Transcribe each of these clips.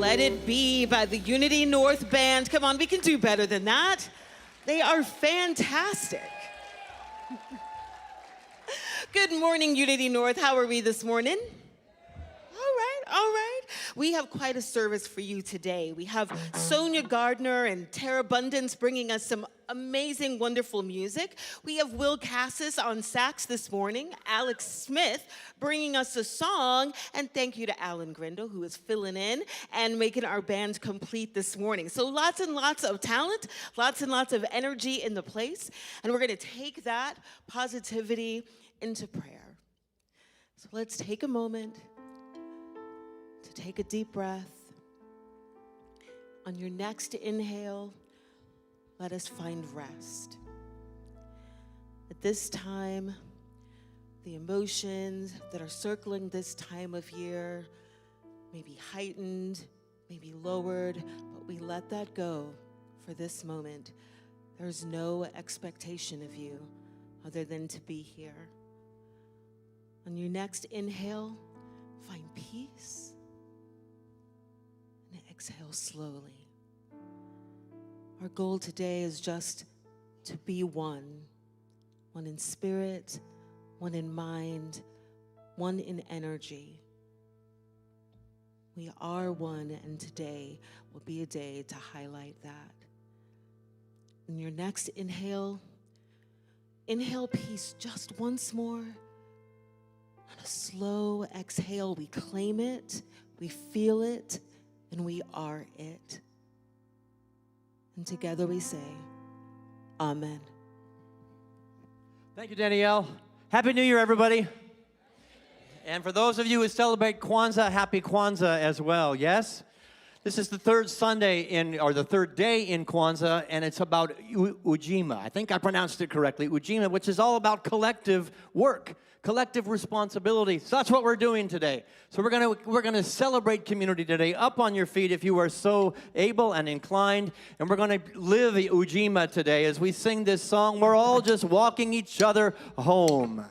Let It Be by the Unity North Band. Come on, we can do better than that. They are fantastic. Good morning, Unity North. How are we this morning? All right. We have quite a service for you today. We have Sonia Gardner and Tara Abundance bringing us some amazing, wonderful music. We have Will Cassis on sax this morning, Alex Smith bringing us a song, and thank you to Alan Grindle, who is filling in and making our band complete this morning. So lots and lots of talent, lots and lots of energy in the place, and we're going to take that positivity into prayer. So let's take a moment to take a deep breath. On your next inhale, let us find rest. At this time, the emotions that are circling this time of year may be heightened, may be lowered, but we let that go for this moment. There's no expectation of you other than to be here. On your next inhale, find peace. And exhale slowly. Our goal today is just to be one in spirit, one in mind, one in energy. We are one, and today will be a day to highlight that. In your next inhale peace just once more. On a slow exhale, we claim it, we feel it, and we are it. And together we say, Amen. Thank you, Danielle. Happy New Year, everybody. And for those of you who celebrate Kwanzaa, happy Kwanzaa as well, yes? This is the third the third day in Kwanzaa, and it's about Ujima. I think I pronounced it correctly, Ujima, which is all about collective work, collective responsibility. So that's what we're doing today. So we're gonna celebrate community today. Up on your feet if you are so able and inclined. And we're gonna live the Ujima today as we sing this song. We're all just walking each other home.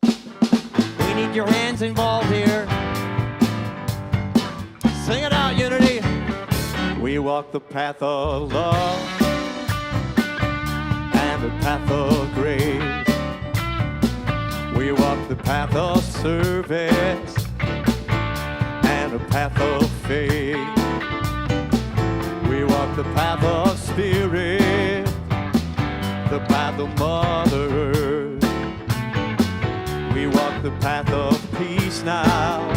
We need your hands involved here. Sing it out, Unity. We walk the path of love and the path of grace. We walk the path of service and the path of faith. We walk the path of spirit, the path of Mother Earth. We walk the path of peace now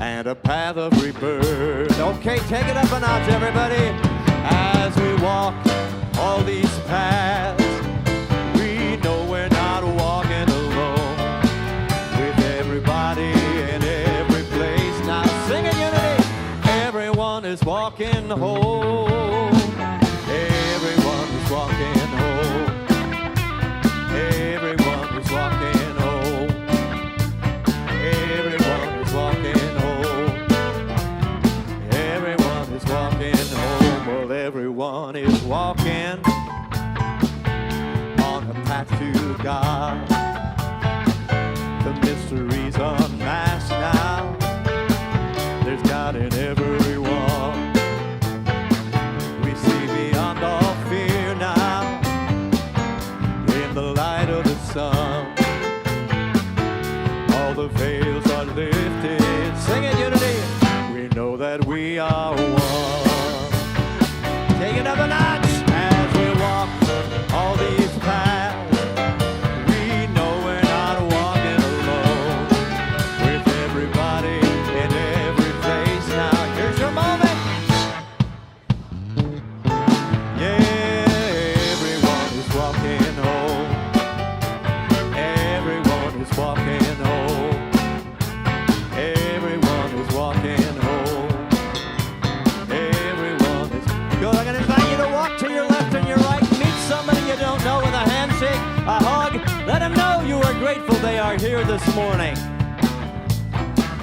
and a path of rebirth. Okay, take it up a notch, everybody. As we walk all these paths, we know we're not walking alone. With everybody in every place. Now sing it, Unity. Everyone is walking home. Everyone is walking home. Everyone is walking home. Everyone is walking home. Everyone is walking home. Well, everyone is walking on the path to God. The mysteries unmasked now. There's God in everyone. We see beyond all fear now. In the light of the sun, all the veils are lifted. Sing it, Unity. We know that we are one. Take it up a notch as we walk all these paths. We know we're not walking alone. With everybody in every place. Now here's your moment. Yeah, everyone is walking home. Everyone is walking home. Everyone is walking home. Everyone is good. I'm gonna invite you to walk to your left and your right. Meet somebody you don't know with a handshake, a hug. Let them know you are grateful they are here this morning.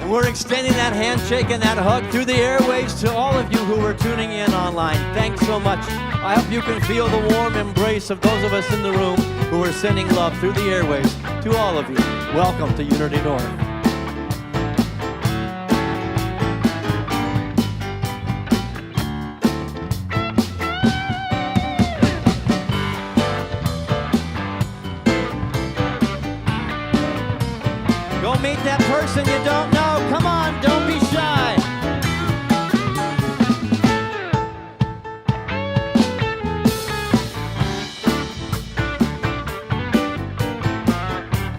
And we're extending that handshake and that hug through the airwaves to all of you who are tuning in online. Thanks so much. I hope you can feel the warm embrace of those of us in the room who are sending love through the airwaves to all of you. Welcome to Unity North. Go meet that person you don't know. Come on, don't be shy.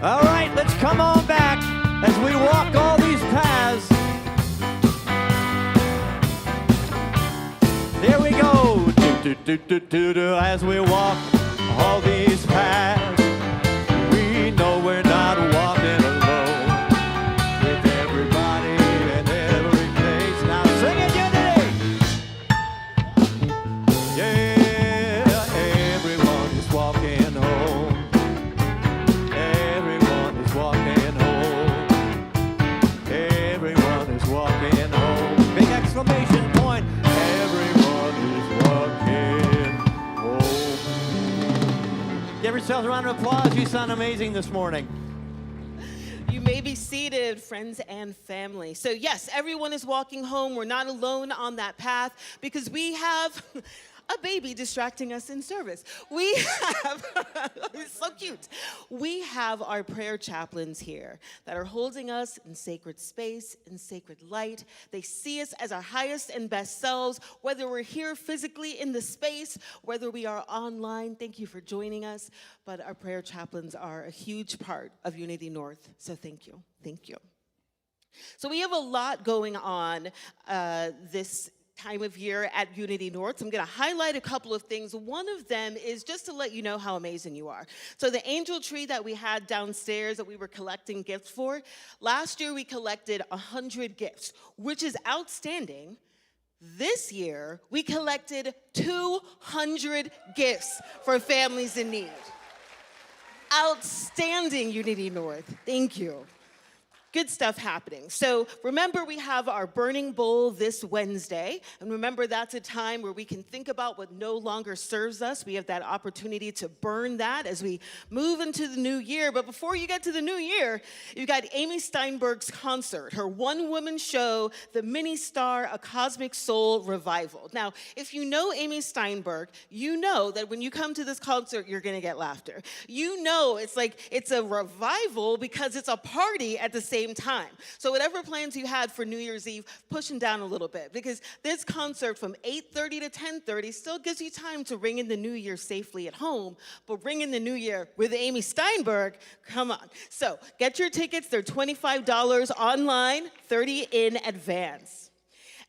All right, let's come on back as we walk all these paths. There we go. As we walk all these paths, we know we're not walking alone. With everybody and every place. Now sing it, Unity! Yeah, everyone is walking home. Everyone is walking home. Everyone is walking home. Big exclamation point. Everyone is walking home. Give yourselves a round of applause. You sound amazing this morning. You may be seated, friends and family. So yes, everyone is walking home. We're not alone on that path because we have a baby distracting us in service. We have, it's so cute. We have our prayer chaplains here that are holding us in sacred space, in sacred light. They see us as our highest and best selves, whether we're here physically in the space, whether we are online. Thank you for joining us. But our prayer chaplains are a huge part of Unity North. So thank you. Thank you. So we have a lot going on this time of year at Unity North. I'm going to highlight a couple of things. One of them is just to let you know how amazing you are. So the angel tree that we had downstairs that we were collecting gifts for, last year we collected 100 gifts, which is outstanding. This year we collected 200 gifts for families in need. Outstanding, Unity North. Thank you. Good stuff happening. So remember, we have our burning bowl this Wednesday. And remember, that's a time where we can think about what no longer serves us. We have that opportunity to burn that as we move into the new year. But before you get to the new year, you've got Amy Steinberg's concert, her one-woman show, The Mini Star, A Cosmic Soul Revival. Now, if you know Amy Steinberg, you know that when you come to this concert, you're going to get laughter. You know it's like it's a revival because it's a party at the same time. So whatever plans you had for New Year's Eve, push them down a little bit because this concert from 8:30 to 10:30 still gives you time to ring in the new year safely at home, but ring in the new year with Amy Steinberg, come on. So get your tickets. They're $25 online, $30 in advance.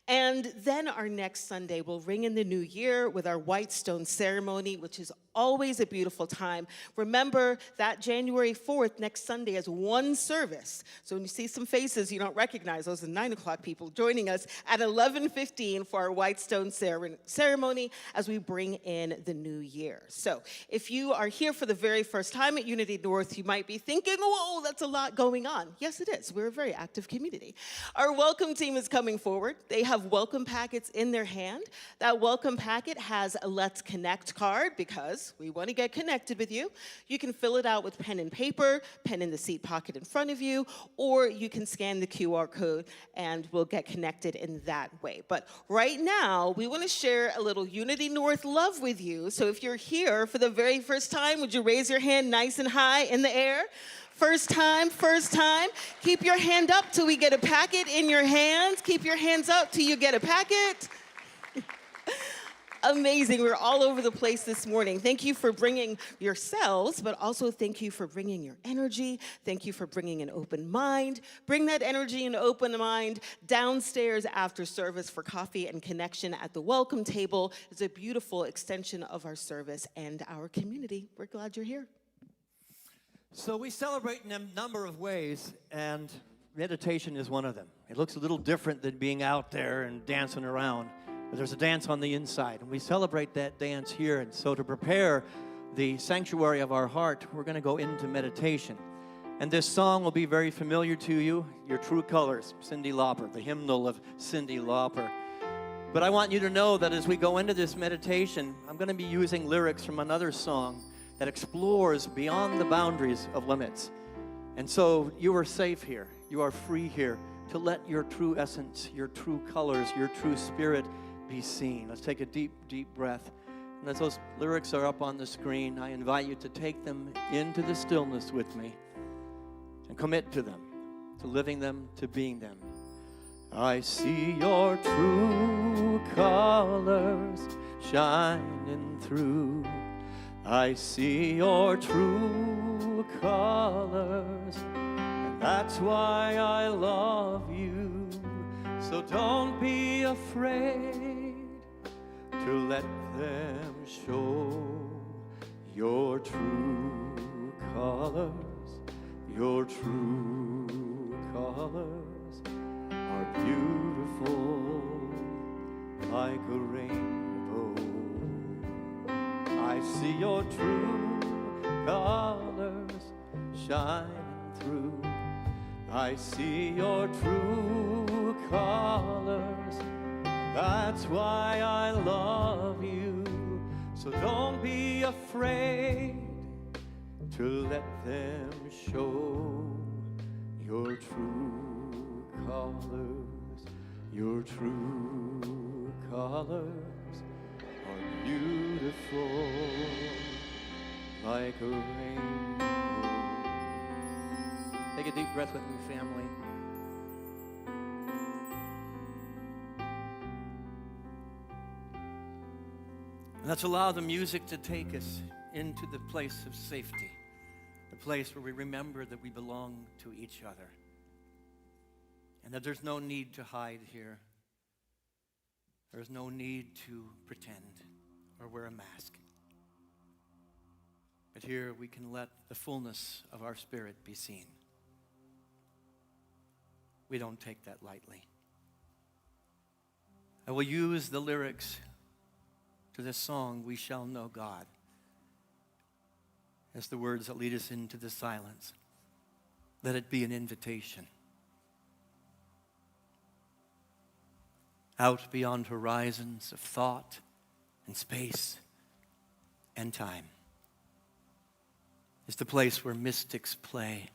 And then our next Sunday, we'll ring in the new year with our White Stone ceremony, which is always a beautiful time. Remember that January 4th, next Sunday, is one service. So when you see some faces you don't recognize, those are 9 o'clock people joining us at 11:15 for our White Stone ceremony as we bring in the new year. So if you are here for the very first time at Unity North, you might be thinking, whoa, that's a lot going on. Yes, it is. We're a very active community. Our welcome team is coming forward. They have welcome packets in their hand. That welcome packet has a Let's Connect card because we want to get connected with you. You can fill it out with pen and paper, pen in the seat pocket in front of you, or you can scan the QR code and we'll get connected in that way. But right now, we want to share a little Unity North love with you. So if you're here for the very first time, would you raise your hand nice and high in the air? First time, first time. Keep your hand up till we get a packet in your hands. Keep your hands up till you get a packet. Amazing. We're all over the place this morning. Thank you for bringing yourselves, but also thank you for bringing your energy. Thank you for bringing an open mind. Bring that energy and open mind downstairs after service for coffee and connection at the welcome table. It's a beautiful extension of our service and our community. We're glad you're here. So we celebrate in a number of ways, and meditation is one of them. It looks a little different than being out there and dancing around. But there's a dance on the inside, and we celebrate that dance here. And so to prepare the sanctuary of our heart, we're going to go into meditation. And this song will be very familiar to you, Your True Colors, Cyndi Lauper, the hymnal of Cyndi Lauper. But I want you to know that as we go into this meditation, I'm going to be using lyrics from another song that explores beyond the boundaries of limits. And so you are safe here. You are free here to let your true essence, your true colors, your true spirit be seen. Let's take a deep, deep breath. And as those lyrics are up on the screen, I invite you to take them into the stillness with me and commit to them. to living them, to being them. I see your true colors shining through. I see your true colors, and that's why I love you. So don't be afraid to let them show your true colors. Your true colors are beautiful like a rainbow. I see your true colors shining through. I see your true colors. That's why I love you. So don't be afraid to let them show your true colors. Your true colors are beautiful like a rainbow. Take a deep breath with me, family. Let's allow the music to take us into the place of safety, the place where we remember that we belong to each other, and that there's no need to hide here. There's no need to pretend or wear a mask. But here we can let the fullness of our spirit be seen. We don't take that lightly. I will use the lyrics to this song, "We Shall Know God," as the words that lead us into the silence. Let it be an invitation. Out beyond horizons of thought and space and time is the place where mystics play,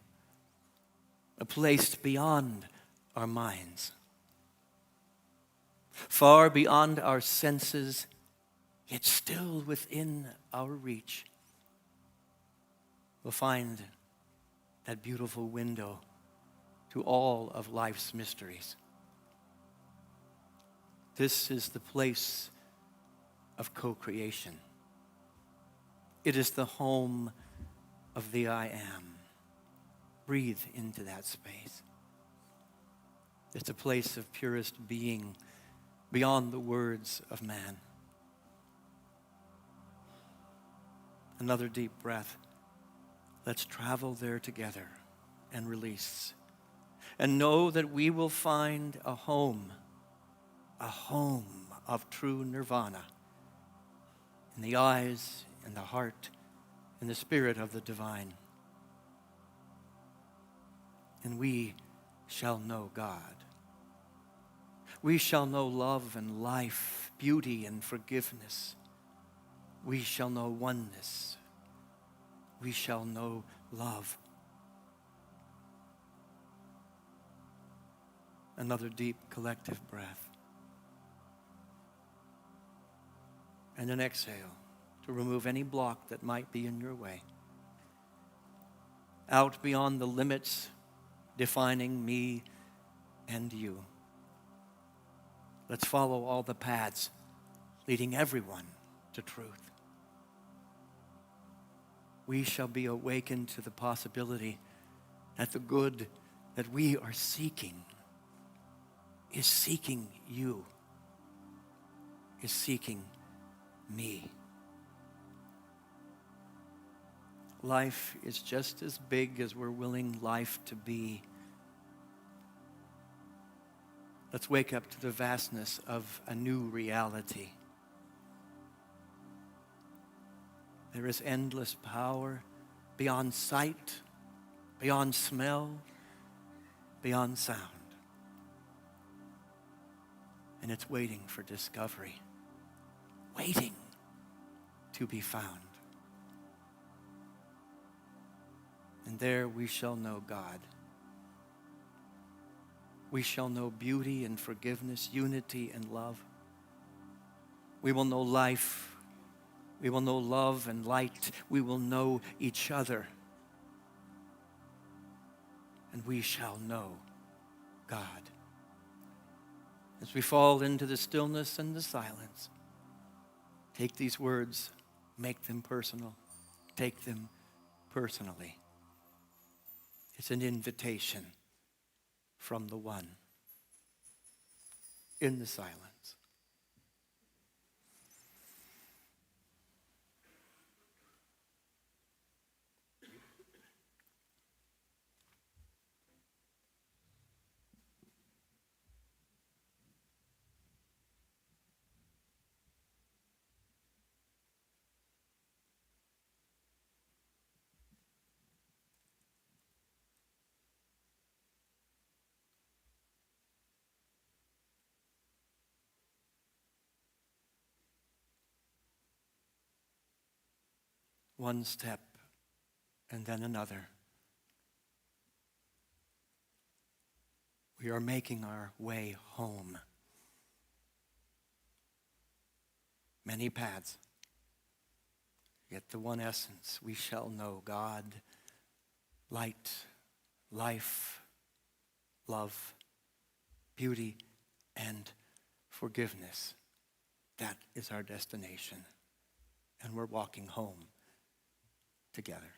a place beyond our minds, far beyond our senses, yet still within our reach. We'll find that beautiful window to all of life's mysteries. This is the place of co-creation. It is the home of the I Am. Breathe into that space. It's a place of purest being beyond the words of man. Another deep breath. Let's travel there together and release. And know that we will find a home of true nirvana in the eyes, in the heart, in the spirit of the divine. And we shall know God. We shall know love and life, beauty and forgiveness. We shall know oneness. We shall know love. Another deep collective breath. And an exhale to remove any block that might be in your way. Out beyond the limits defining me and you. Let's follow all the paths leading everyone to truth. We shall be awakened to the possibility that the good that we are seeking is seeking you, is seeking me. Life is just as big as we're willing life to be. Let's wake up to the vastness of a new reality. There is endless power beyond sight, beyond smell, beyond sound. And it's waiting for discovery, waiting to be found. And there we shall know God. We shall know beauty and forgiveness, unity and love. We will know life. We will know love and light. We will know each other. and we shall know God. As we fall into the stillness and the silence, take these words, make them personal. Take them personally. It's an invitation from the one in the silence. One step and then another. We are making our way home. Many paths, yet the one essence. We shall know God, light, life, love, beauty, and forgiveness. That is our destination. And we're walking home together.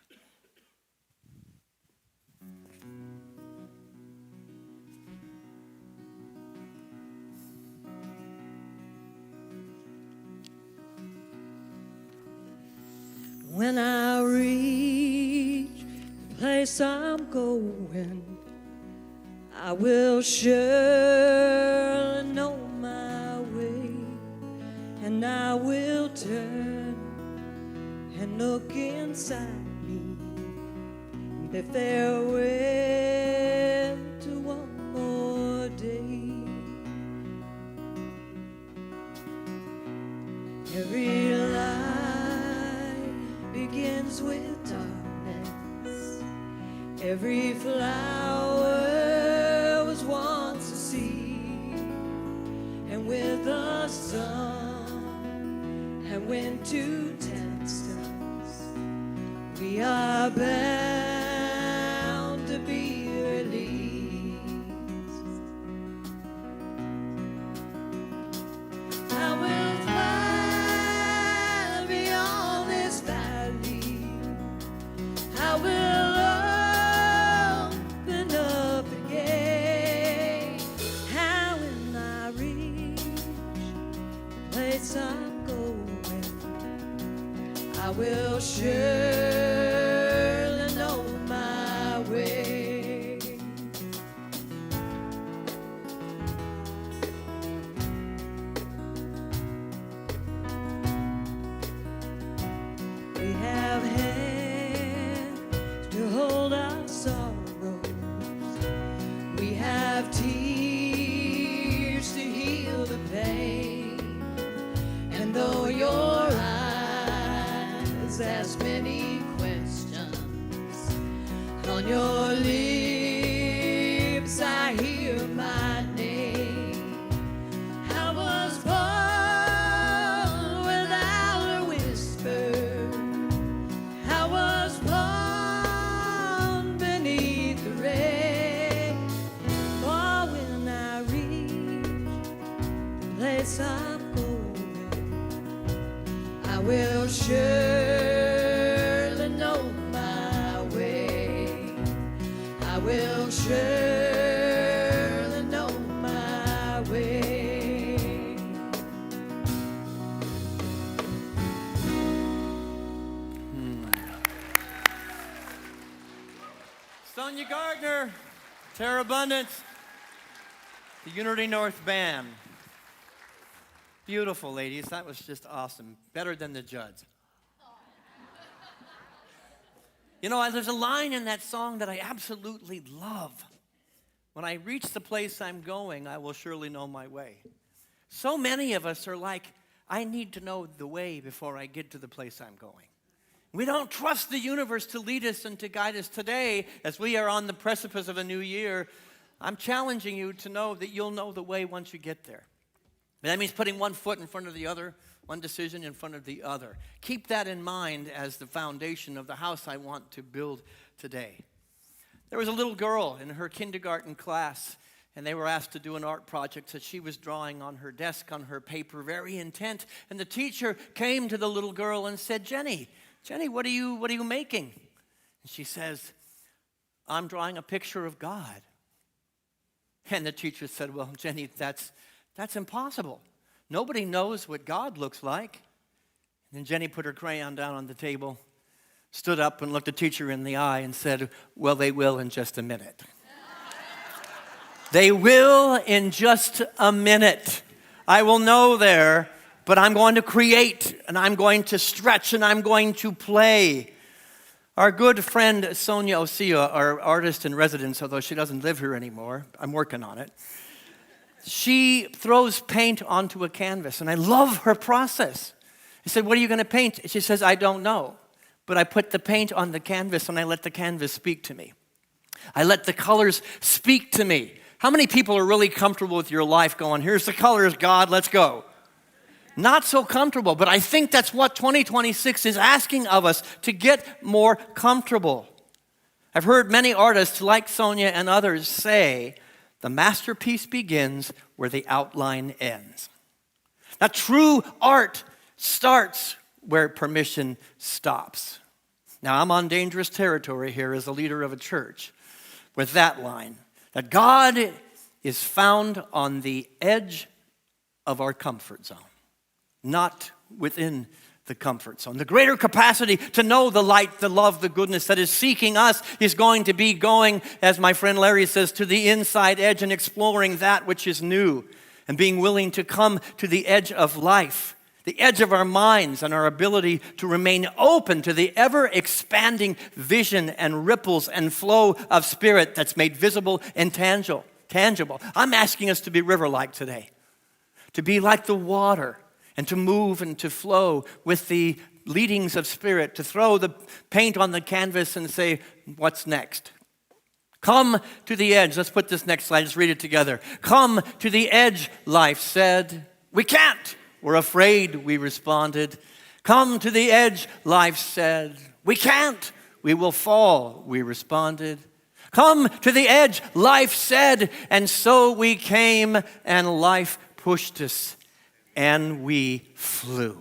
When I reach the place I'm going, I will surely know my way, and I will turn and look inside me, bid farewell to one more day. Every light begins with darkness. Every flower was once a seed, and with the sun and wind to test us, we are bound to be released. I will fly beyond this valley. I will open up the gate. How when I reach the place I'm going, I will surely know my way. We have hands to hold our sorrows. We have tears to heal the pain. And though your eyes ask many questions, on your lips I hear my name. I was born without a whisper. I was born beneath the rain. For when I reach the place I'm going, I will surely know my way. I will surely know my way. Sonia Gardner, Tara Abundance, the Unity North Band. Beautiful, ladies. That was just awesome. Better than the Judds. You know, there's a line in that song that I absolutely love. When I reach the place I'm going, I will surely know my way. So many of us are like, I need to know the way before I get to the place I'm going. We don't trust the universe to lead us and to guide us. Today, as we are on the precipice of a new year, I'm challenging you to know that you'll know the way once you get there. And that means putting one foot in front of the other, one decision in front of the other. Keep that in mind as the foundation of the house I want to build today. There was a little girl in her kindergarten class, and they were asked to do an art project that she was drawing on her desk, on her paper, very intent. And the teacher came to the little girl and said, Jenny, what are you making? And she says, I'm drawing a picture of God. And the teacher said, well, Jenny, that's impossible. Nobody knows what God looks like. And then Jenny put her crayon down on the table, stood up and looked the teacher in the eye and said, well, they will in just a minute. They will in just a minute. I will know there, but I'm going to create, and I'm going to stretch, and I'm going to play. Our good friend Sonia Osea, our artist in residence, although she doesn't live here anymore, I'm working on it. She throws paint onto a canvas, and I love her process. I said, what are you going to paint? She says, I don't know, but I put the paint on the canvas, and I let the canvas speak to me. I let the colors speak to me. How many people are really comfortable with your life going, here's the colors, God, let's go? Not so comfortable, but I think that's what 2026 is asking of us, to get more comfortable. I've heard many artists like Sonia and others say, the masterpiece begins where the outline ends. Now, true art starts where permission stops. Now, I'm on dangerous territory here as a leader of a church with that line, that God is found on the edge of our comfort zone, not within the comfort zone. The greater capacity to know the light, the love, the goodness that is seeking us is going to be going, as my friend Larry says, to the inside edge and exploring that which is new and being willing to come to the edge of life, the edge of our minds and our ability to remain open to the ever-expanding vision and ripples and flow of spirit that's made visible and tangible. I'm asking us to be river-like today, to be like the water and to move and to flow with the leadings of spirit, to throw the paint on the canvas and say, what's next? Come to the edge. Let's put this next slide. Let's read it together. Come to the edge, life said. We can't. We're afraid, we responded. Come to the edge, life said. We can't. We will fall, we responded. Come to the edge, life said. And so we came, and life pushed us, and we flew.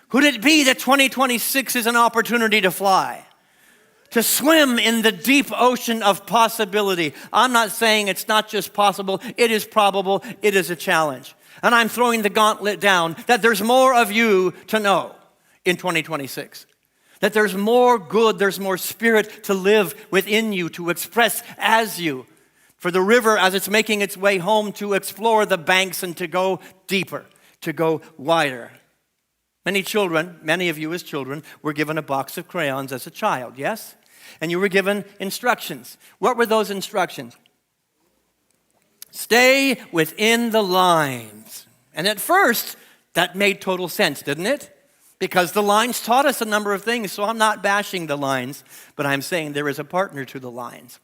Could it be that 2026 is an opportunity to fly? To swim in the deep ocean of possibility. I'm not saying it's not just possible, it is probable, it is a challenge. And I'm throwing the gauntlet down that there's more of you to know in 2026. That there's more good, there's more spirit to live within you, to express as you. For the river, as it's making its way home, to explore the banks and to go deeper, to go wider. Many of you as children, were given a box of crayons as a child, yes? And you were given instructions. What were those instructions? Stay within the lines. And at first, that made total sense, didn't it? Because the lines taught us a number of things, so I'm not bashing the lines, but I'm saying there is a partner to the lines.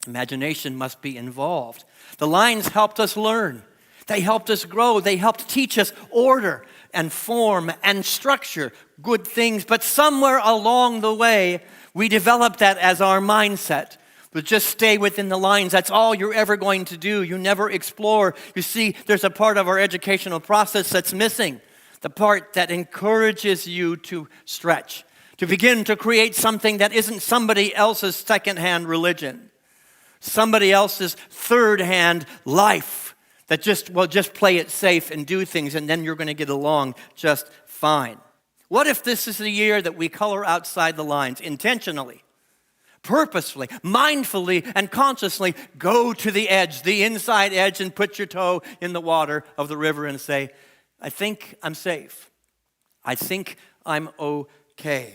Imagination must be involved. The lines helped us learn. They helped us grow. They helped teach us order and form and structure, good things. But somewhere along the way, we developed that as our mindset. But just stay within the lines. That's all you're ever going to do. You never explore. You see, there's a part of our educational process that's missing. The part that encourages you to stretch, to begin to create something that isn't somebody else's second-hand religion, somebody else's third-hand life, that just play it safe and do things, and then you're going to get along just fine. What if this is the year that we color outside the lines intentionally? Purposefully, mindfully, and consciously go to the edge, the inside edge, and put your toe in the water of the river and say, I think I'm safe. I think I'm okay.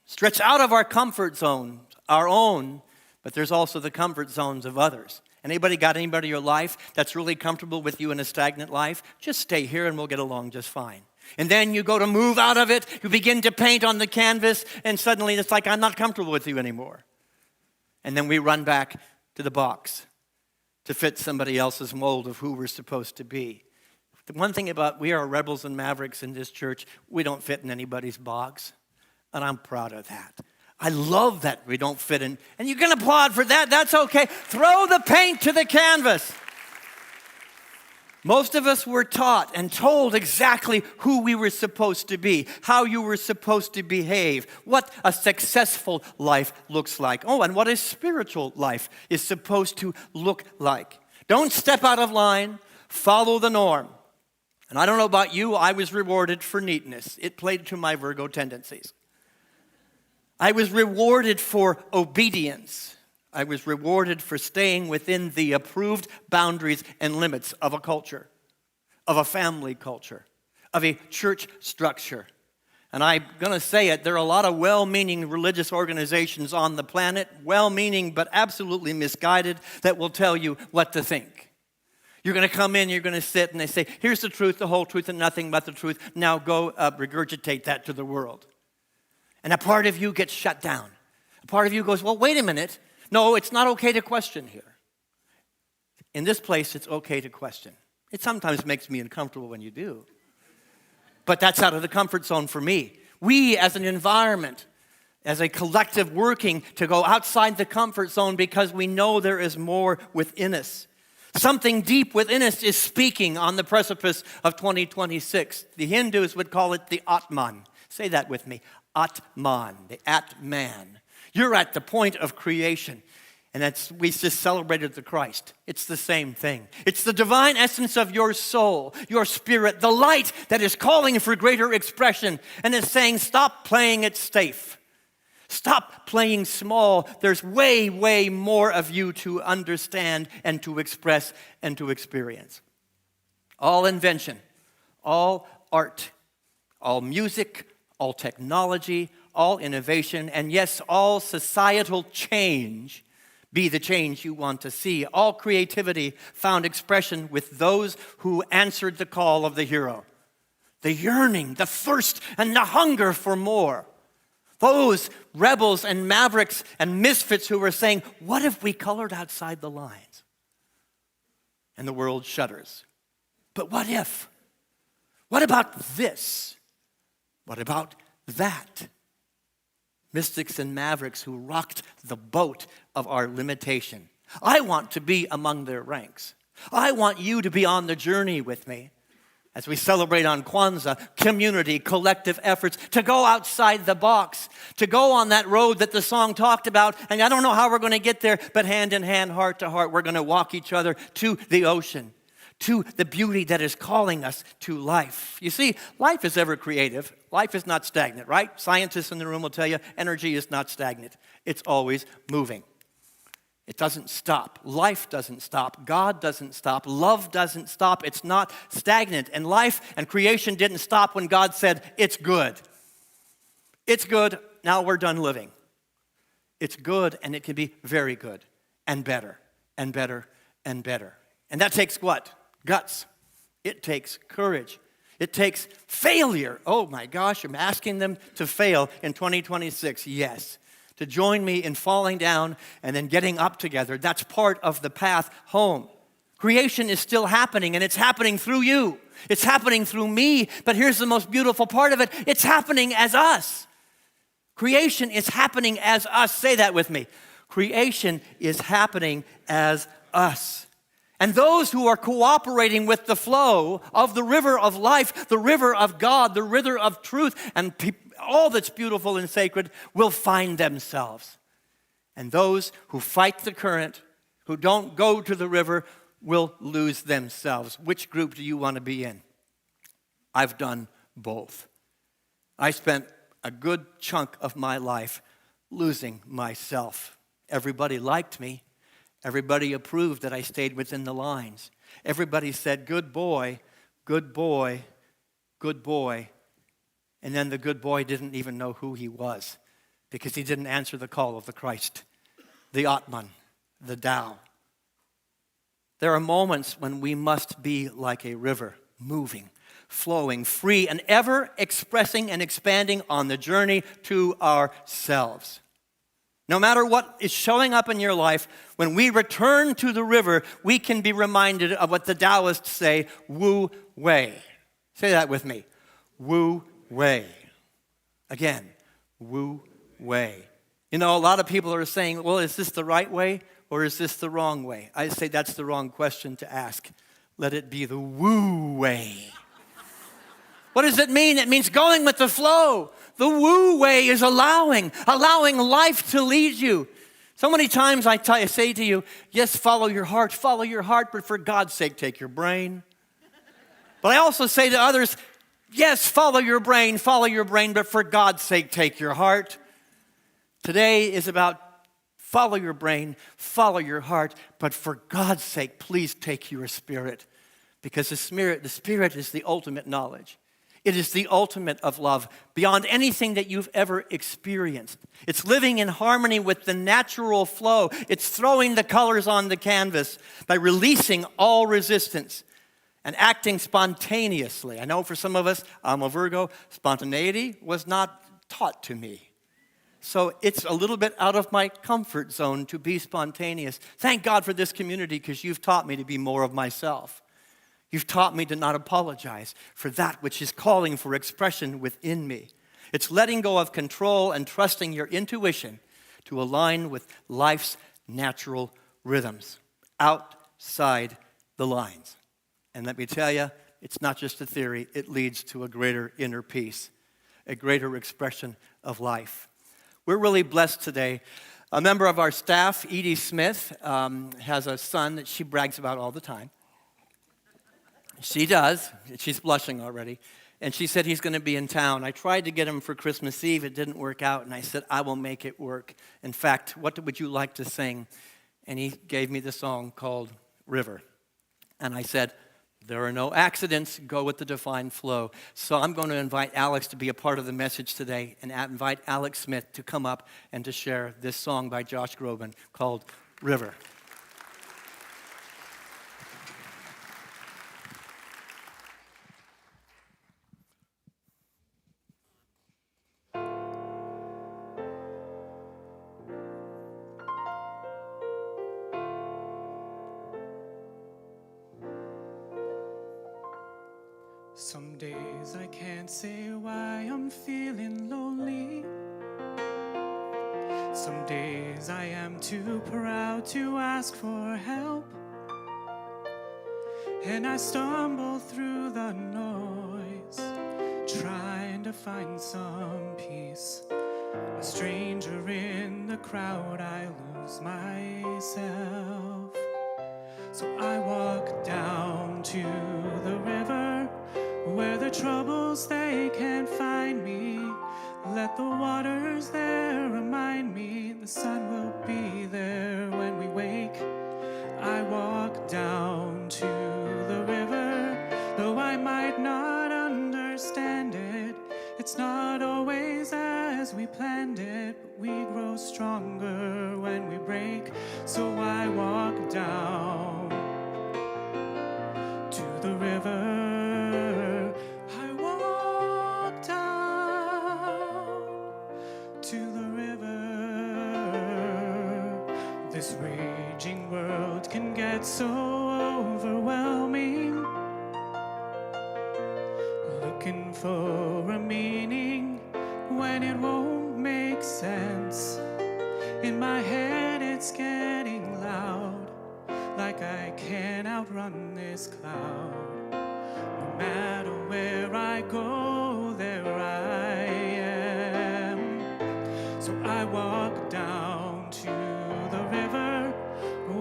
Stretch out of our comfort zone, our own, but there's also the comfort zones of others. Anybody in your life that's really comfortable with you in a stagnant life? Just stay here and we'll get along just fine. And then you go to move out of it, you begin to paint on the canvas, and suddenly it's like, I'm not comfortable with you anymore. And then we run back to the box to fit somebody else's mold of who we're supposed to be. The one thing about we are rebels and mavericks in this church, we don't fit in anybody's box. And I'm proud of that. I love that we don't fit in. And you can applaud for that. That's okay. Throw the paint to the canvas. Most of us were taught and told exactly who we were supposed to be, how you were supposed to behave, what a successful life looks like. Oh, and what a spiritual life is supposed to look like. Don't step out of line. Follow the norm. And I don't know about you, I was rewarded for neatness. It played to my Virgo tendencies. I was rewarded for obedience. I was rewarded for staying within the approved boundaries and limits of a culture, of a family culture, of a church structure. And I'm going to say it, there are a lot of well-meaning religious organizations on the planet, well-meaning but absolutely misguided, that will tell you what to think. You're going to come in, you're going to sit, and they say, here's the truth, the whole truth, and nothing but the truth. Now go regurgitate that to the world. And a part of you gets shut down. A part of you goes, well, wait a minute. No, it's not okay to question here. In this place, it's okay to question. It sometimes makes me uncomfortable when you do. But that's out of the comfort zone for me. We, as an environment, as a collective working to go outside the comfort zone because we know there is more within us. Something deep within us is speaking on the precipice of 2026. The Hindus would call it the Atman. Say that with me. Atman, the Atman. You're at the point of creation. And we just celebrated the Christ. It's the same thing. It's the divine essence of your soul, your spirit, the light that is calling for greater expression and is saying, stop playing it safe. Stop playing small. There's way, way more of you to understand and to express and to experience. All invention, all art, all music, all technology, all innovation, and yes, all societal change, be the change you want to see. All creativity found expression with those who answered the call of the hero. The yearning, the thirst, and the hunger for more. Those rebels and mavericks and misfits who were saying, what if we colored outside the lines? And the world shudders. But what if? What about this? What about that? Mystics and mavericks who rocked the boat of our limitation. I want to be among their ranks. I want you to be on the journey with me as we celebrate on Kwanzaa, community, collective efforts, to go outside the box, to go on that road that the song talked about, and I don't know how we're going to get there, but hand in hand, heart to heart, we're going to walk each other to the ocean, to the beauty that is calling us to life. You see, life is ever creative. Life is not stagnant, right? Scientists in the room will tell you energy is not stagnant. It's always moving. It doesn't stop. Life doesn't stop. God doesn't stop. Love doesn't stop. It's not stagnant. And life and creation didn't stop when God said, it's good. It's good. Now we're done living. It's good, and it can be very good and better and better and better. And that takes what? Guts. It takes courage. It takes failure. Oh my gosh, I'm asking them to fail in 2026. Yes. To join me in falling down and then getting up together. That's part of the path home. Creation is still happening, and it's happening through you. It's happening through me, but here's the most beautiful part of it. It's happening as us. Creation is happening as us. Say that with me. Creation is happening as us. And those who are cooperating with the flow of the river of life, the river of God, the river of truth, and all that's beautiful and sacred will find themselves. And those who fight the current, who don't go to the river, will lose themselves. Which group do you want to be in? I've done both. I spent a good chunk of my life losing myself. Everybody liked me. Everybody approved that I stayed within the lines. Everybody said, good boy, good boy, good boy. And then the good boy didn't even know who he was because he didn't answer the call of the Christ, the Atman, the Tao. There are moments when we must be like a river, moving, flowing, free, and ever expressing and expanding on the journey to ourselves. No matter what is showing up in your life, when we return to the river, we can be reminded of what the Taoists say, Wu Wei. Say that with me. Wu Wei. Again, Wu Wei. You know, a lot of people are saying, well, is this the right way or is this the wrong way? I say that's the wrong question to ask. Let it be the woo way. What does it mean? It means going with the flow. The woo way is allowing life to lead you. So many times I say to you, yes, follow your heart, but for God's sake, take your brain. But I also say to others, yes, follow your brain, but for God's sake, take your heart. Today is about follow your brain, follow your heart, but for God's sake, please take your spirit. Because the spirit is the ultimate knowledge. It is the ultimate of love, beyond anything that you've ever experienced. It's living in harmony with the natural flow. It's throwing the colors on the canvas by releasing all resistance and acting spontaneously. I know for some of us, I'm a Virgo, spontaneity was not taught to me. So it's a little bit out of my comfort zone to be spontaneous. Thank God for this community because you've taught me to be more of myself. You've taught me to not apologize for that which is calling for expression within me. It's letting go of control and trusting your intuition to align with life's natural rhythms outside the lines. And let me tell you, it's not just a theory. It leads to a greater inner peace, a greater expression of life. We're really blessed today. A member of our staff, Edie Smith, has a son that she brags about all the time. She does. She's blushing already. And she said he's going to be in town. I tried to get him for Christmas Eve. It didn't work out. And I said, I will make it work. In fact, what would you like to sing? And he gave me the song called River. And I said, there are no accidents. Go with the divine flow. So I'm going to invite Alex to be a part of the message today and invite Alex Smith to come up and to share this song by Josh Groban called River. Some days I can't say why I'm feeling lonely. Some days I am too proud to ask for help. And I stumble through the noise, trying to find some peace. A stranger in the crowd, I lose myself. So I walk down to the river, where the troubles, they can't find me. Let the waters there remind me the sun will be there when we wake. I walk down to the river, though I might not understand it. It's not always as we planned it, but we grow stronger when we break. So I walk down to the river. This raging world can get so overwhelming. Looking for a meaning when it won't make sense. In my head it's getting loud, like I can't outrun this cloud. No matter where I go, there I am. So I walk down to the river,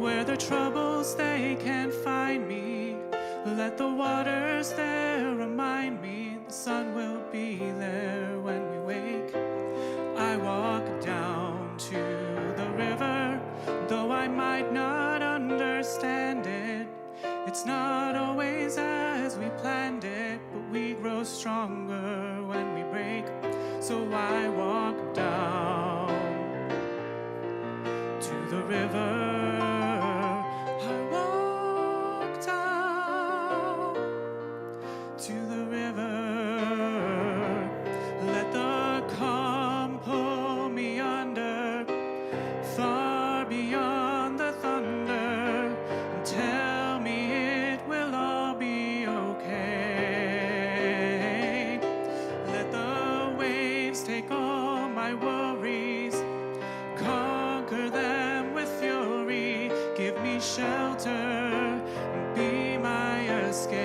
where the troubles, they can't find me. Let the waters there remind me the sun will be there when we wake. I walk down to the river, though I might not understand it. It's not always as we planned it, but we grow stronger when we break. So I walk down to the river. I walk down to the river. Let the calm pull me under, far beyond the thunder, and tell me it will all be okay. Let the waves take all my worries, shelter, be my escape.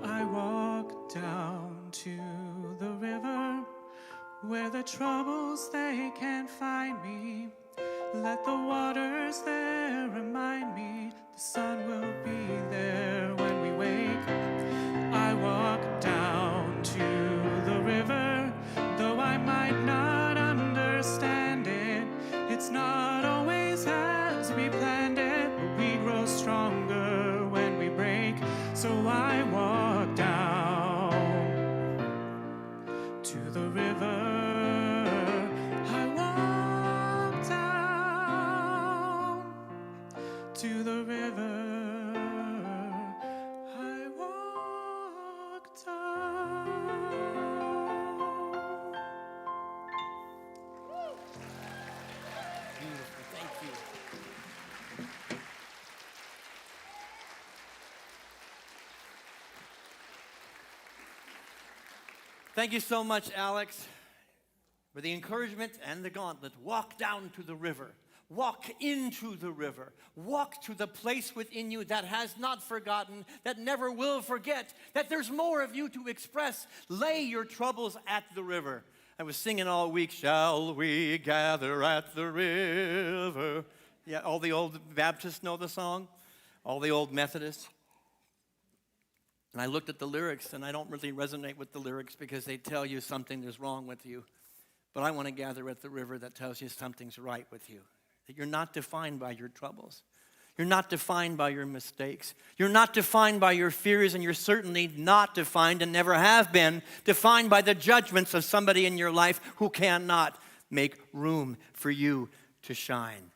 I walk down to the river where the troubles they can't find me. Let the waters there remind me the sun will be there when we wake. I walk down to the river, though I might not understand it. It's not always as we planned it, but we grow stronger when we break. So I walk down to the river. I walk down to the river. I walk down. Beautiful. Thank you. Thank you so much, Alex, for the encouragement and the gauntlet. Walk down to the river. Walk into the river. Walk to the place within you that has not forgotten, that never will forget, that there's more of you to express. Lay your troubles at the river. I was singing all week, shall we gather at the river? Yeah, all the old Baptists know the song, all the old Methodists. And I looked at the lyrics, and I don't really resonate with the lyrics because they tell you something is wrong with you. But I want to gather at the river that tells you something's right with you. That you're not defined by your troubles. You're not defined by your mistakes. You're not defined by your fears, and you're certainly not defined and never have been defined by the judgments of somebody in your life who cannot make room for you to shine.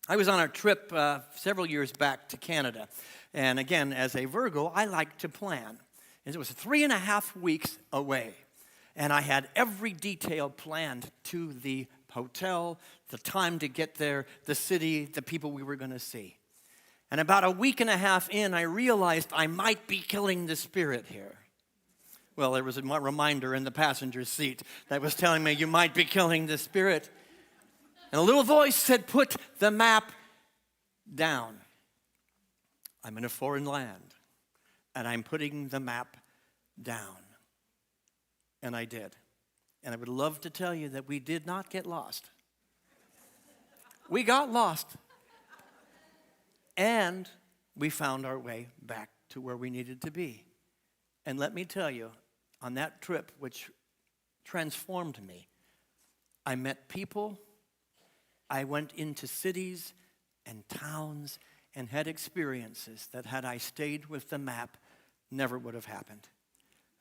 I was on a trip several years back to Canada. And again, as a Virgo, I like to plan. And it was 3.5 weeks away. And I had every detail planned to the hotel, the time to get there, the city, the people we were going to see. And about 1.5 weeks in, I realized I might be killing the spirit here. Well, there was a reminder in the passenger seat that was telling me you might be killing the spirit. And a little voice said, put the map down. I'm in a foreign land, and I'm putting the map down. And I did. And I would love to tell you that we did not get lost. We got lost. And we found our way back to where we needed to be. And let me tell you, on that trip, which transformed me, I met people, I went into cities and towns and had experiences that had I stayed with the map, never would have happened.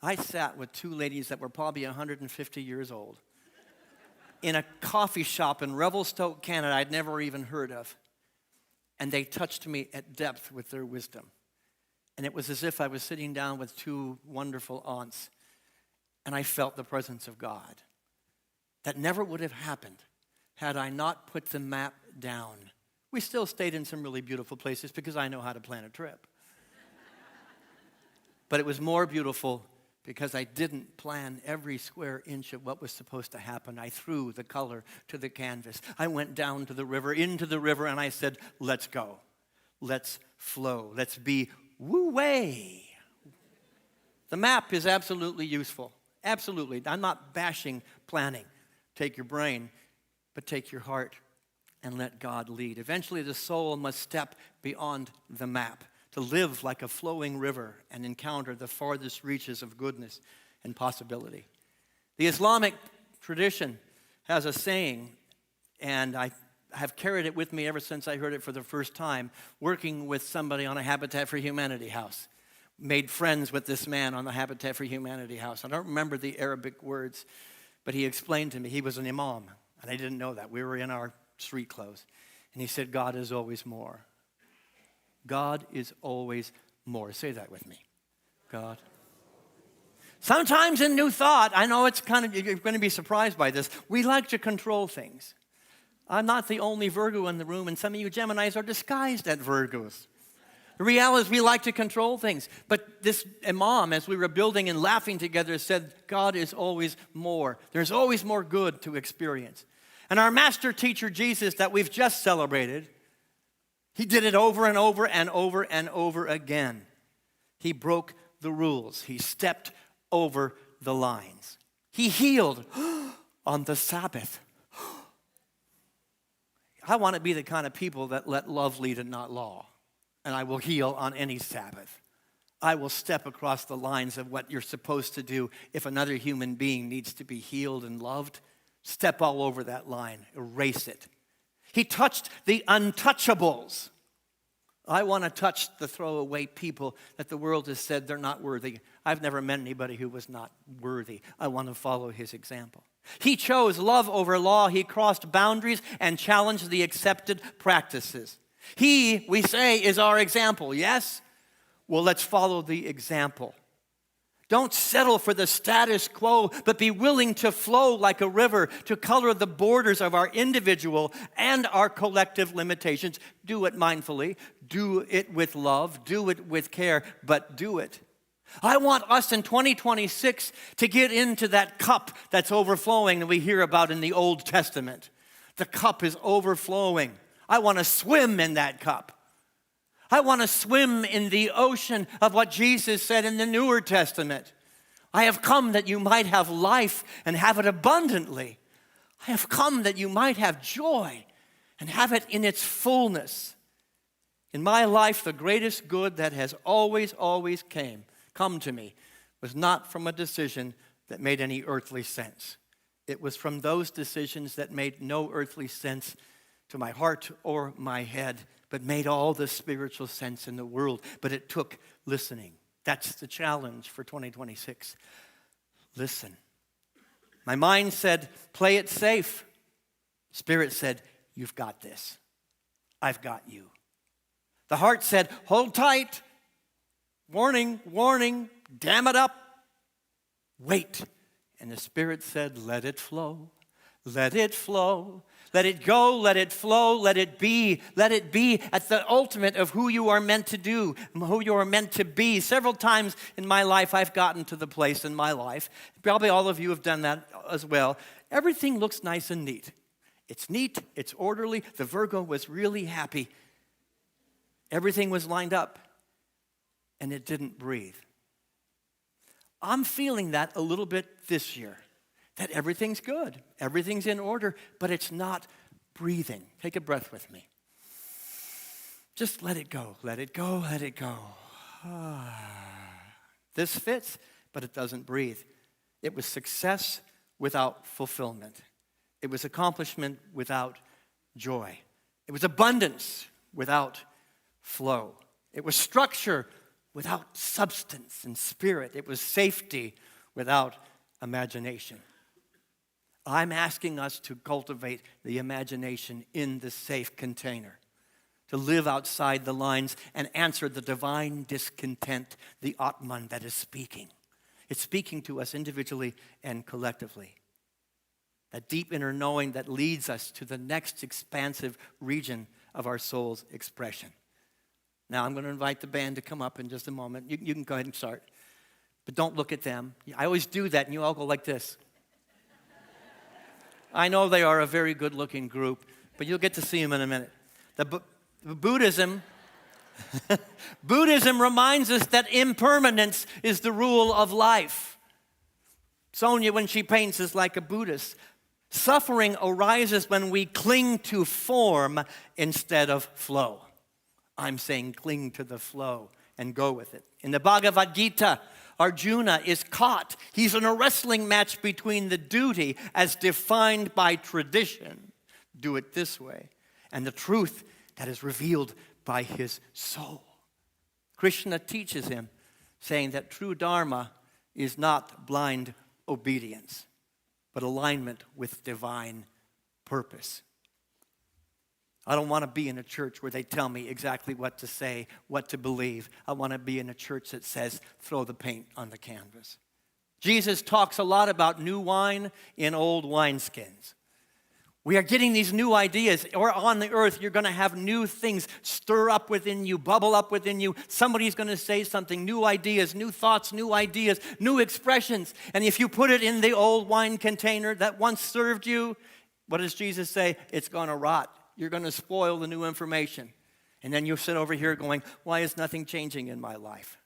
I sat with 2 ladies that were probably 150 years old in a coffee shop in Revelstoke, Canada I'd never even heard of. And they touched me at depth with their wisdom. And it was as if I was sitting down with 2 wonderful aunts, and I felt the presence of God. That never would have happened had I not put the map down. We still stayed in some really beautiful places because I know how to plan a trip. But it was more beautiful because I didn't plan every square inch of what was supposed to happen. I threw the color to the canvas. I went down to the river, into the river, and I said, let's go. Let's flow. Let's be woo-way. The map is absolutely useful. Absolutely. I'm not bashing planning. Take your brain, but take your heart and let God lead. Eventually, the soul must step beyond the map to live like a flowing river and encounter the farthest reaches of goodness and possibility. The Islamic tradition has a saying, and I have carried it with me ever since I heard it for the first time, working with somebody on a Habitat for Humanity house. Made friends with this man on the Habitat for Humanity house. I don't remember the Arabic words, but he explained to me, he was an imam, and I didn't know that. We were in our street clothes. And he said, God is always more. God is always more. Say that with me. God. Sometimes in New Thought, I know it's you're going to be surprised by this, we like to control things. I'm not the only Virgo in the room, and some of you Geminis are disguised as Virgos. The reality is we like to control things. But this imam, as we were building and laughing together, said, God is always more. There's always more good to experience. And our master teacher, Jesus, that we've just celebrated, he did it over and over and over and over again. He broke the rules. He stepped over the lines. He healed on the Sabbath. I want to be the kind of people that let love lead and not law. And I will heal on any Sabbath. I will step across the lines of what you're supposed to do. If another human being needs to be healed and loved, step all over that line, erase it. He touched the untouchables. I want to touch the throwaway people that the world has said they're not worthy. I've never met anybody who was not worthy. I want to follow his example. He chose love over law. He crossed boundaries and challenged the accepted practices. He, we say, is our example, yes? Well, let's follow the example. Don't settle for the status quo, but be willing to flow like a river, to color the borders of our individual and our collective limitations. Do it mindfully, do it with love, do it with care, but do it. I want us in 2026 to get into that cup that's overflowing that we hear about in the Old Testament. The cup is overflowing. I want to swim in that cup. I want to swim in the ocean of what Jesus said in the Newer Testament. I have come that you might have life and have it abundantly. I have come that you might have joy and have it in its fullness. In my life, the greatest good that has always come to me was not from a decision that made any earthly sense. It was from those decisions that made no earthly sense to my heart or my head, but made all the spiritual sense in the world. But it took listening. That's the challenge for 2026. Listen. My mind said, play it safe. Spirit said, you've got this. I've got you. The heart said, hold tight. Warning, warning, dam it up. Wait. And the Spirit said, let it flow. Let it flow. Let it go, let it flow, let it be at the ultimate of who you are meant to do, who you are meant to be. Several times in my life, I've gotten to the place in my life, probably all of you have done that as well. Everything looks nice and neat. It's neat, it's orderly. The Virgo was really happy. Everything was lined up, and it didn't breathe. I'm feeling that a little bit this year. That everything's good, everything's in order, but it's not breathing. Take a breath with me. Just let it go, let it go, let it go. This fits, but it doesn't breathe. It was success without fulfillment. It was accomplishment without joy. It was abundance without flow. It was structure without substance and spirit. It was safety without imagination. I'm asking us to cultivate the imagination in the safe container, to live outside the lines and answer the divine discontent, the Atman that is speaking. It's speaking to us individually and collectively. That deep inner knowing that leads us to the next expansive region of our soul's expression. Now I'm going to invite the band to come up in just a moment. You can go ahead and start. But don't look at them. I always do that and you all go like this. I know they are a very good-looking group, but you'll get to see them in a minute. Buddhism reminds us that impermanence is the rule of life. Sonia, when she paints, is like a Buddhist. Suffering arises when we cling to form instead of flow. I'm saying cling to the flow and go with it. In the Bhagavad Gita, Arjuna is caught. He's in a wrestling match between the duty as defined by tradition, do it this way, and the truth that is revealed by his soul. Krishna teaches him, saying that true dharma is not blind obedience, but alignment with divine purpose. I don't want to be in a church where they tell me exactly what to say, what to believe. I want to be in a church that says, throw the paint on the canvas. Jesus talks a lot about new wine in old wineskins. We are getting these new ideas, or on the earth, you're going to have new things stir up within you, bubble up within you. Somebody's going to say something, new ideas, new thoughts, new ideas, new expressions. And if you put it in the old wine container that once served you, What does Jesus say? It's going to rot. You're going to spoil the new information. And then you sit over here going, why is nothing changing in my life?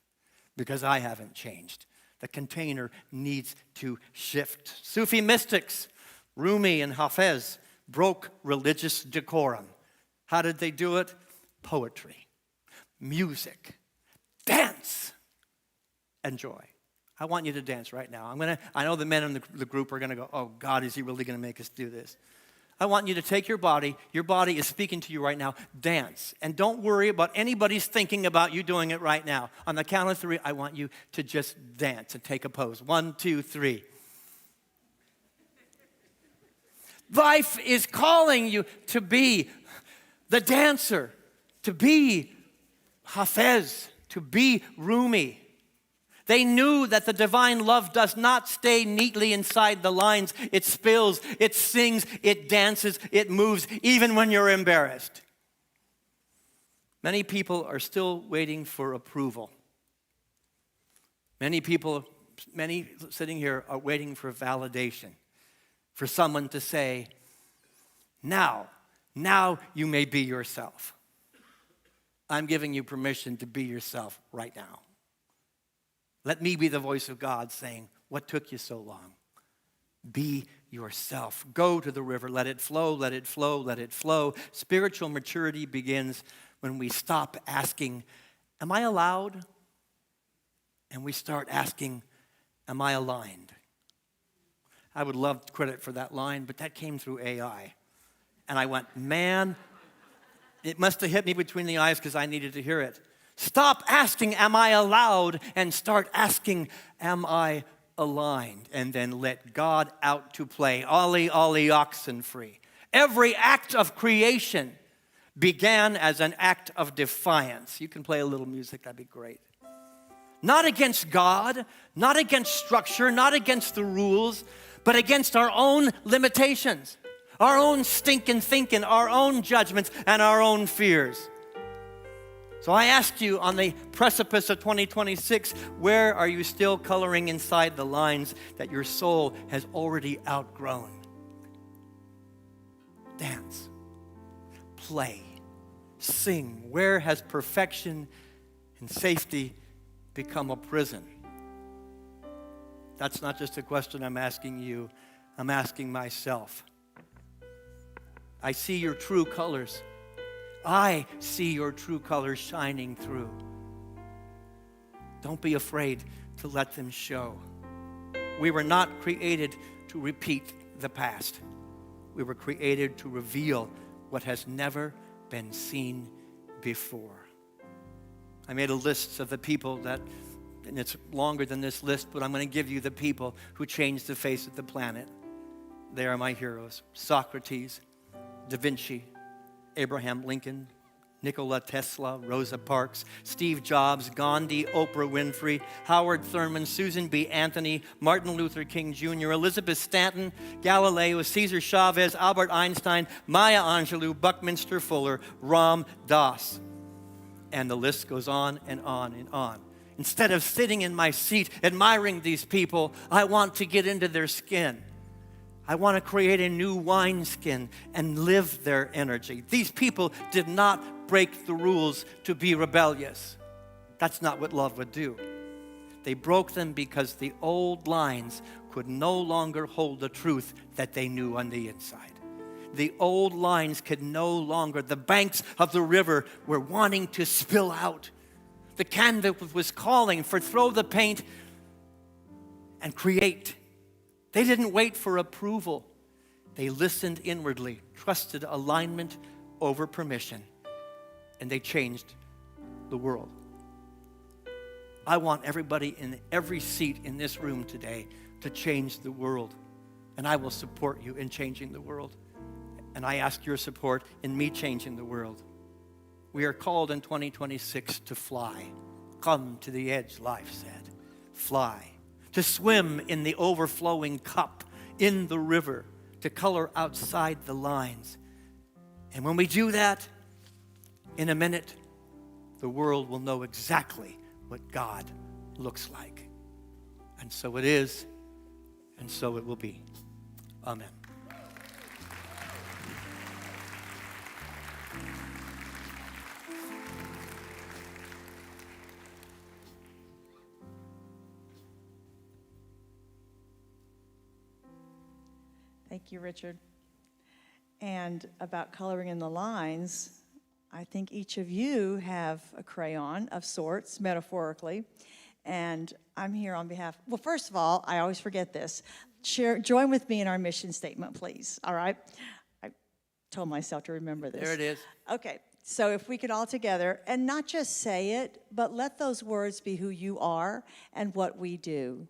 Because I haven't changed. The container needs to shift. Sufi mystics, Rumi and Hafez, broke religious decorum. How did they do it? Poetry, music, dance, and joy. I want you to dance right now. I know the men in the group are going to go, oh, God, is he really going to make us do this? I want you to take your body is speaking to you right now, dance. And don't worry about anybody's thinking about you doing it right now. On the count of 3, I want you to just dance and take a pose. 1, 2, 3. Life is calling you to be the dancer, to be Hafez, to be Rumi. They knew that the divine love does not stay neatly inside the lines. It spills, it sings, it dances, it moves, even when you're embarrassed. Many people are still waiting for approval. Many sitting here are waiting for validation, for someone to say, now you may be yourself. I'm giving you permission to be yourself right now. Let me be the voice of God saying, what took you so long? Be yourself. Go to the river. Let it flow, let it flow, let it flow. Spiritual maturity begins when we stop asking, am I allowed? And we start asking, am I aligned? I would love credit for that line, but that came through AI. And I went, man, it must have hit me between the eyes because I needed to hear it. Stop asking, am I allowed? And start asking, am I aligned? And then let God out to play. Ollie, ollie, oxen free. Every act of creation began as an act of defiance. You can play a little music, that'd be great. Not against God, not against structure, not against the rules, but against our own limitations, our own stinking thinking, our own judgments, and our own fears. So I ask you, on the precipice of 2026, where are you still coloring inside the lines that your soul has already outgrown? Dance, play, sing. Where has perfection and safety become a prison? That's not just a question I'm asking you, I'm asking myself. I see your true colors. I see your true colors shining through. Don't be afraid to let them show. We were not created to repeat the past. We were created to reveal what has never been seen before. I made a list of the people that, and it's longer than this list, but I'm going to give you the people who changed the face of the planet. They are my heroes. Socrates, Da Vinci, Abraham Lincoln, Nikola Tesla, Rosa Parks, Steve Jobs, Gandhi, Oprah Winfrey, Howard Thurman, Susan B. Anthony, Martin Luther King Jr., Elizabeth Stanton, Galileo, Cesar Chavez, Albert Einstein, Maya Angelou, Buckminster Fuller, Ram Dass. And the list goes on and on and on. Instead of sitting in my seat admiring these people, I want to get into their skin. I want to create a new wineskin and live their energy. These people did not break the rules to be rebellious. That's not what love would do. They broke them because the old lines could no longer hold the truth that they knew on the inside. The old lines could no longer, the banks of the river were wanting to spill out. The canvas was calling for throw the paint and create. They didn't wait for approval. They listened inwardly, trusted alignment over permission, and they changed the world. I want everybody in every seat in this room today to change the world, and I will support you in changing the world. And I ask your support in me changing the world. We are called in 2026 to fly. Come to the edge, life said. Fly. To swim in the overflowing cup, in the river, to color outside the lines. And when we do that, in a minute, the world will know exactly what God looks like. And so it is, and so it will be. Amen. Thank you, Richard. And about coloring in the lines, I think each of you have a crayon of sorts, metaphorically. And I'm here on behalf, well, first of all, I always forget this. Join with me in our mission statement, please, all right? I told myself to remember this. There it is. Okay, so if we could all together, and not just say it, but let those words be who you are and what we do.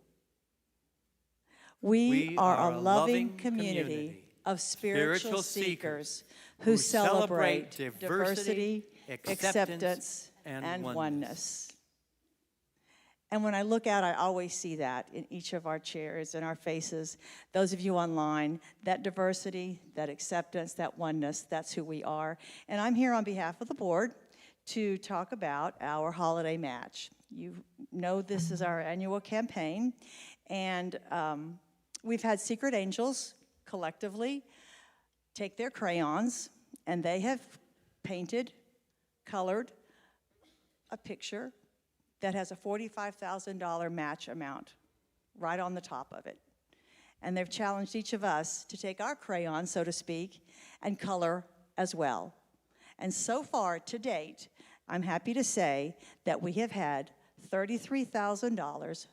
We are a loving community of spiritual seekers who celebrate diversity, acceptance, and oneness. And when I look out, I always see that in each of our chairs, in our faces. Those of you online, that diversity, that acceptance, that oneness, that's who we are. And I'm here on behalf of the board to talk about our holiday match. You know this is our annual campaign, and we've had Secret Angels collectively take their crayons, and they have painted, colored a picture that has a $45,000 match amount right on the top of it. And they've challenged each of us to take our crayon, so to speak, and color as well. And so far, to date, I'm happy to say that we have had $33,000,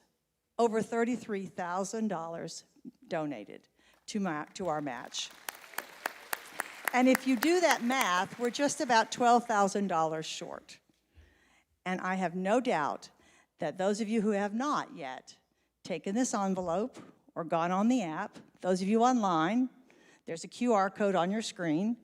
over $33,000 donated to our match. And if you do that math, we're just about $12,000 short. And I have no doubt that those of you who have not yet taken this envelope or gone on the app, those of you online, there's a QR code on your screen,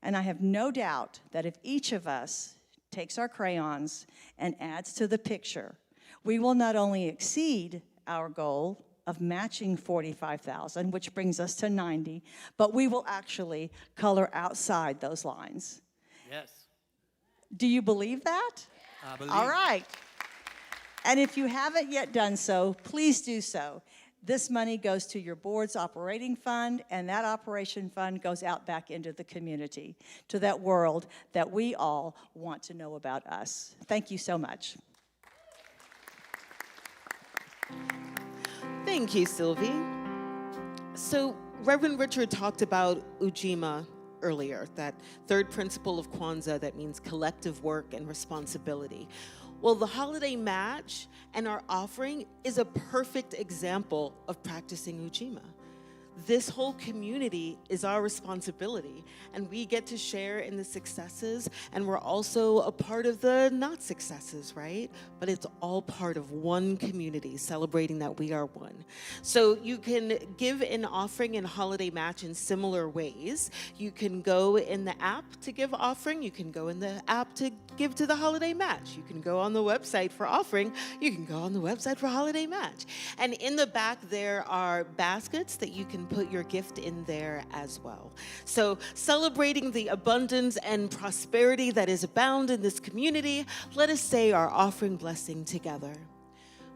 and I have no doubt that if each of us takes our crayons and adds to the picture, we will not only exceed our goal of matching 45,000, which brings us to 90, but we will actually color outside those lines. Yes. Do you believe that? I believe. All right. And if you haven't yet done so, please do so. This money goes to your board's operating fund, and that operation fund goes out back into the community, to that world that we all want to know about us. Thank you so much. Thank you, Sylvie. So Reverend Richard talked about Ujima earlier, that third principle of Kwanzaa that means collective work and responsibility. Well, the holiday match and our offering is a perfect example of practicing Ujima. This whole community is our responsibility, and we get to share in the successes, and we're also a part of the not successes, right? But it's all part of one community, celebrating that we are one. So you can give an offering and holiday match in similar ways. You can go in the app to give offering. You can go in the app to give to the holiday match. You can go on the website for offering. You can go on the website for holiday match. And in the back, there are baskets that you can put your gift in there as well. So celebrating the abundance and prosperity that is abound in this community, let us say our offering blessing together.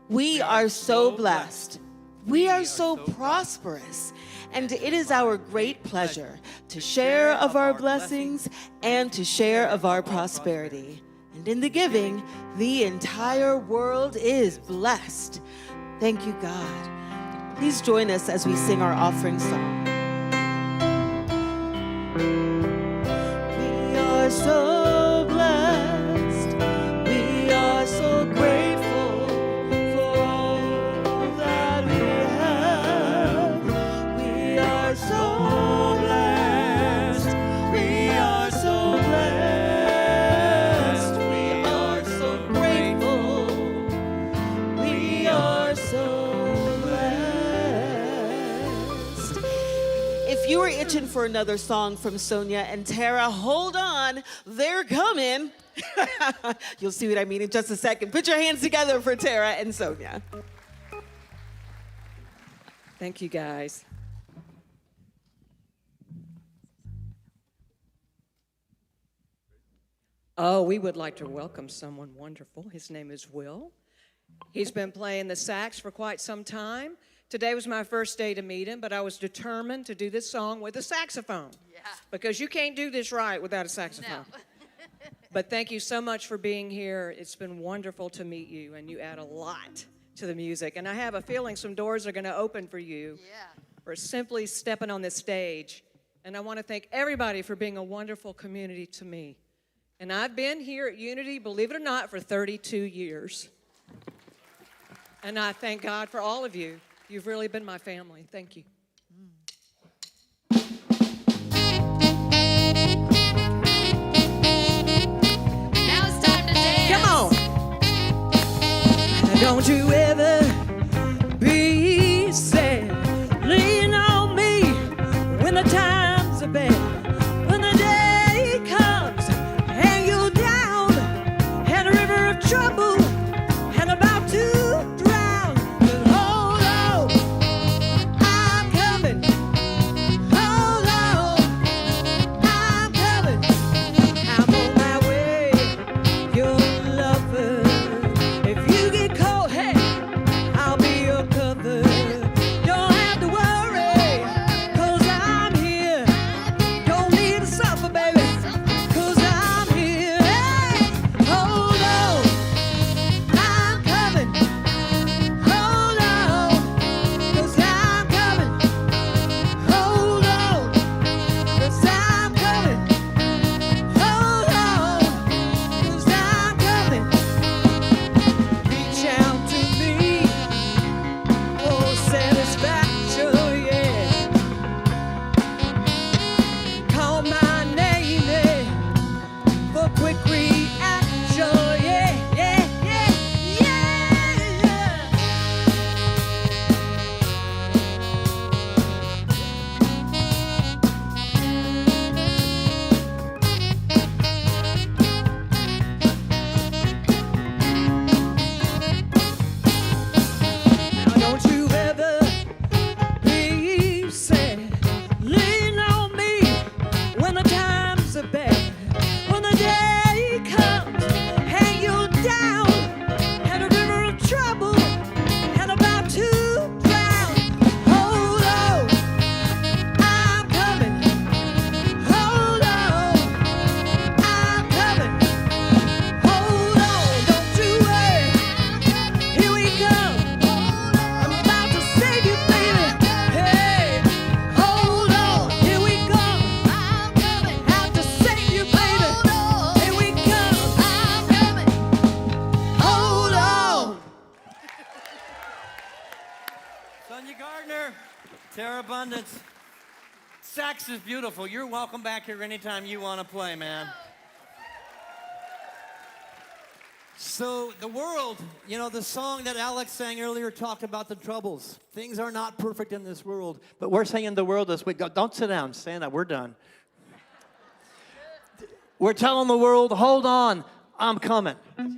We are so blessed. We are so prosperous. And it is our great pleasure to share of our blessings and to share of our prosperity. And in the giving, the entire world is blessed. Thank you, God. Please join us as we sing our offering song. We are so blessed. We are so grateful for all that we have. We are so blessed. We are so blessed. We are so grateful. We are so If you were itching for another song from Sonia and Tara, hold on, they're coming. You'll see what I mean in just a second. Put your hands together for Tara and Sonia. Thank you, guys. Oh, we would like to welcome someone wonderful. His name is Will. He's been playing the sax for quite some time. Today was my first day to meet him, but I was determined to do this song with a saxophone. Yeah. Because you can't do this right without a saxophone. No. But thank you so much for being here. It's been wonderful to meet you, and you add a lot to the music. And I have a feeling some doors are going to open for you. Yeah. or simply stepping on this stage. And I want to thank everybody for being a wonderful community to me. And I've been here at Unity, believe it or not, for 32 years. And I thank God for all of you. You've really been my family. Thank you. Now it's time to dance. Come on. Don't you ever be sad. Lean on me when the times are bad. When the day comes and you're down and a river of trouble and about to drown. But hold on, I'm coming. Hold on, I'm coming. I'm on my way, your lover. If you get cold, hey, I'll be your cover. Don't have to worry, 'cause I'm here. Don't need to suffer, baby, 'cause I'm here. Hey, hold on, I'm coming. Hold on, 'cause I'm coming. Hold on, 'cause I'm coming. Hold on, 'cause I'm coming. Reach out to me for satisfaction, yeah. Call my name, yeah, for quick reaction, yeah, yeah, yeah, yeah. Now don't you ever be sad. Lean on me when the times are bad. When the day comes and you're down and a river of trouble and about to drown. Hold on, I'm coming. Hold on, I'm coming. Hold on, don't you worry. Here we come. I'm about to save you, baby. Hey, hold on. Here we go. I'm coming. Have to save you, baby. Here we come. I'm coming. Hold on. Sonia Gardner, Tara Abundance. Sax is beautiful. You're welcome back here anytime you want to play, man. So the world, you know, the song that Alex sang earlier talked about the troubles. Things are not perfect in this world. But we're saying the world this week, don't sit down, stand up, we're done. We're telling the world, hold on, I'm coming.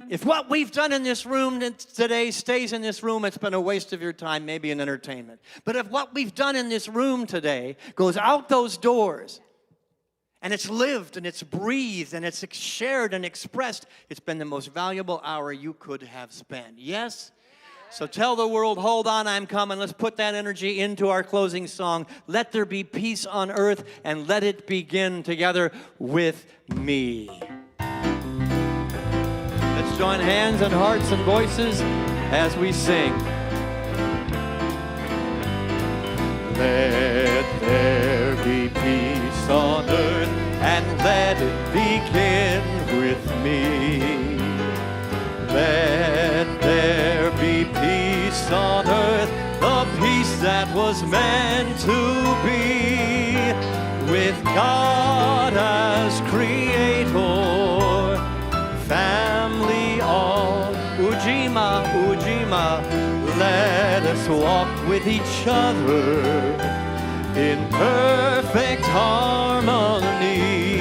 If what we've done in this room today stays in this room, it's been a waste of your time, maybe an entertainment. But if what we've done in this room today goes out those doors, and it's lived, and it's breathed, and it's shared and expressed, it's been the most valuable hour you could have spent. Yes? So tell the world, hold on, I'm coming. Let's put that energy into our closing song. Let there be peace on earth, and let it begin together with me. Let's join hands and hearts and voices as we sing. Let there be peace on earth, and let it begin with me. Let there be peace on earth, the peace that was meant to be, with God as creator, family all, Ujima, Ujima. Let us walk with each other in perfect harmony.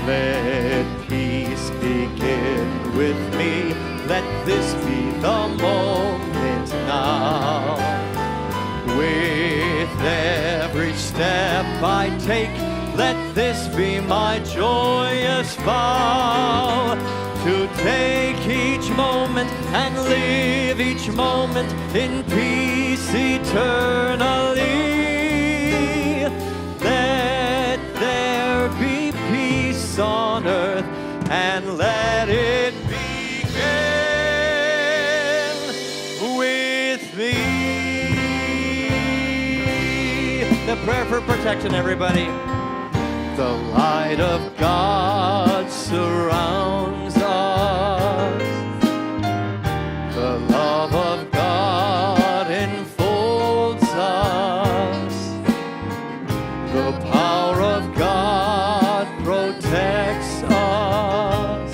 Let peace begin with me. Let this be the moment now. With every step I take, let this be my joyous vow, to take each moment and live each moment in peace eternally. Let there be peace on earth, and let it begin with me. prayer for protection, everybody. The light of God surrounds us. The love of God enfolds us. The power of God protects us.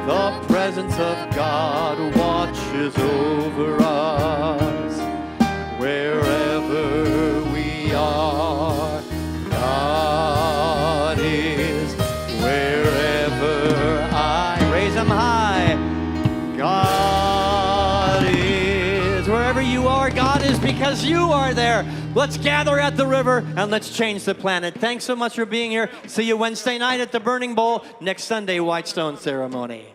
The presence of God watches over us wherever we are. God is wherever I raise them high. God is wherever you are. God is because you are there. Let's gather at the river and let's change the planet. Thanks so much for being here. See you Wednesday night at the Burning Bowl. Next Sunday, White Stone ceremony.